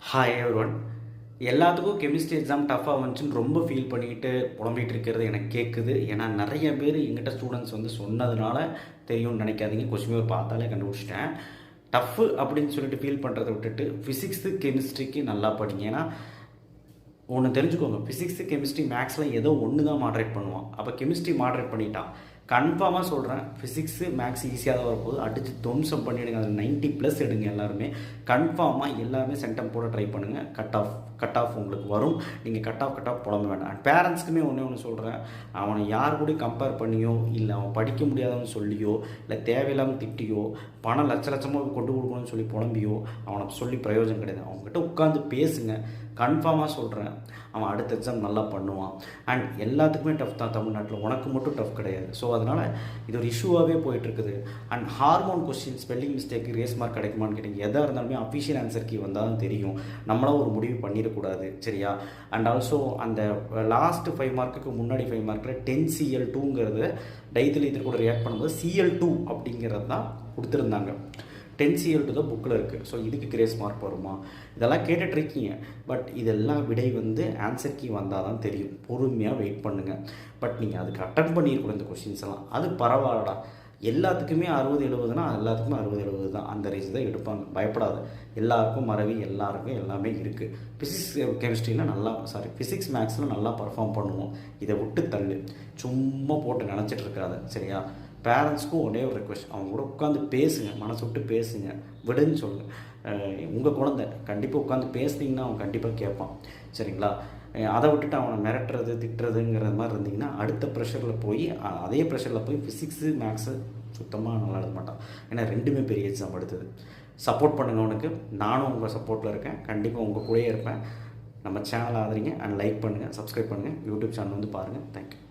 Hi everyone. எல்லாத்துக்கும் chemistry exam டஃப்பாக வந்துச்சுன்னு ரொம்ப ஃபீல் பண்ணிக்கிட்டு புலம்பிகிட்டு இருக்கிறது எனக்கு கேட்குது. ஏன்னா நிறைய பேர் எங்கிட்ட ஸ்டூடெண்ட்ஸ் வந்து சொன்னதுனால தெரியும்னு நினைக்காதீங்க. கொஸ்டின் பேப்பர் பார்த்தாலே கண்டுபிடிச்சிட்டேன். டஃப்பு அப்படின்னு சொல்லிட்டு ஃபீல் பண்ணுறதை விட்டுட்டு ஃபிசிக்ஸு கெமிஸ்ட்ரிக்கு நல்லா படிங்க. ஏன்னா ஒன்று தெரிஞ்சுக்கோங்க, ஃபிசிக்ஸு கெமிஸ்ட்ரி மேக்ஸில் ஏதோ ஒன்று தான் மாட்ரேட் பண்ணுவான். அப்போ கெமிஸ்ட்ரி மாட்ரேட் பண்ணிட்டான். கன்ஃபார்மாக சொல்கிறேன், ஃபிசிக்ஸு மேக்ஸ் ஈஸியாக தான் வரப்போகுது. அடித்து துவம்சம் பண்ணிவிடுங்க. அதில் 90+ எடுங்க எல்லாருமே. கன்ஃபார்மாக எல்லாருமே சென்டம் போட ட்ரை பண்ணுங்கள். கட் ஆஃப் உங்களுக்கு வரும். நீங்கள் கட் ஆஃப் புலம்ப வேண்டாம். அண்ட் பேரண்ட்ஸ்க்குமே ஒன்று சொல்கிறேன், அவனை யார் கூட கம்பேர் பண்ணியோ, இல்லை அவன் படிக்க முடியாதவன்னு சொல்லியோ, இல்லை தேவையில்லாமல் திட்டியோ, பணம் லட்சமாக கொண்டு கொடுக்கணும்னு சொல்லி புலம்பியோ அவனை சொல்லி பிரயோஜனம் கிடையாது. அவங்ககிட்ட உட்காந்து பேசுங்க. கன்ஃபார்மாக சொல்கிறேன், அவன் அடுத்த எக்ஸாம் நல்லா பண்ணுவான். அண்ட் எல்லாத்துக்குமே டஃப் தான் தமிழ்நாட்டில், உனக்கு மட்டும் டஃப் கிடையாது. ஸோ அதனால் இது ஒரு இஷ்யூவாகவே போயிட்டுருக்குது. And hormone question, spelling mistake, race mark கிடைக்குமான்னு கேட்டிங்க. எதாக இருந்தாலுமே அஃபிஷியல் ஆன்சர் கீ வந்தால் தான் தெரியும். நம்மளாம் ஒரு முடிவு பண்ணிடக்கூடாது, சரியா? அண்ட் ஆல்சோ அந்த லாஸ்ட்டு 5 மார்க்குக்கு முன்னாடி 5 மார்க்கில் 10Cl2ங்கிறது டைத்திலியத்தில் கூட ரியாக்ட் பண்ணும்போது Cl2 அப்படிங்கிறது தான் கொடுத்துருந்தாங்க. 10Cl2 தான் புக்கில் இருக்குது. ஸோ இதுக்கு கிரேஸ் மார்க் வருமா? இதெல்லாம் கேட்டுட்ருக்கீங்க. பட் இதெல்லாம் விடை வந்து ஆன்சர் கீ வந்தால் தான் தெரியும். பொறுமையாக வெயிட் பண்ணுங்கள். பட் நீங்கள் அதுக்கு அட்டன் பண்ணியிருக்கணும் இந்த கொஷின்ஸ் எல்லாம். அது பரவாயில்லடா, எல்லாத்துக்குமே 60-70னா எல்லாத்துக்குமே 60-70 தான். அந்த ரேஞ்ச் தான் எடுப்பாங்க. பயப்படாது. எல்லாருக்கும் மறவி, எல்லாருக்கும் எல்லாமே இருக்குது. ஃபிசிக்ஸ் கெமிஸ்ட்ரியில் ஃபிசிக்ஸ் மேக்ஸில் நல்லா பர்ஃபார்ம் பண்ணுவோம். இதை விட்டு தள்ளு, சும்மா போட்டு நினச்சிட்டு இருக்காத, சரியா? பேரண்ட்ஸ்க்கும் ஒரே ஒரு ரெக்வஸ்ட், அவங்க கூட உட்காந்து பேசுங்க, மனசு விட்டு பேசுங்க, விடுன்னு சொல்லுங்கள். உங்கள் குழந்தை கண்டிப்பாக உட்காந்து பேசுனீங்கன்னா அவன் கண்டிப்பாக கேட்பான், சரிங்களா? அதை விட்டுட்டு அவனை மிரட்டுறது திட்டுறதுங்கிற மாதிரி இருந்தீங்கன்னா அடுத்த ப்ரெஷரில் போய் அதே ப்ரெஷரில் போய் ஃபிசிக்ஸு மேக்ஸு சுத்தமாக நல்லா எழுத மாட்டான். ஏன்னா ரெண்டுமே பெரிய எக்ஸாம் எடுத்தது. சப்போர்ட் பண்ணுங்கள் அவனுக்கு. நானும் உங்கள் சப்போர்ட்டில் இருக்கேன். கண்டிப்பாக உங்கள் கூடயே இருப்பேன். நம்ம சேனல் ஆதரிங்க. அண்ட் லைக் பண்ணுங்கள், சப்ஸ்கிரைப் பண்ணுங்கள். யூடியூப் சேனல் வந்து பாருங்கள். தேங்க்யூ.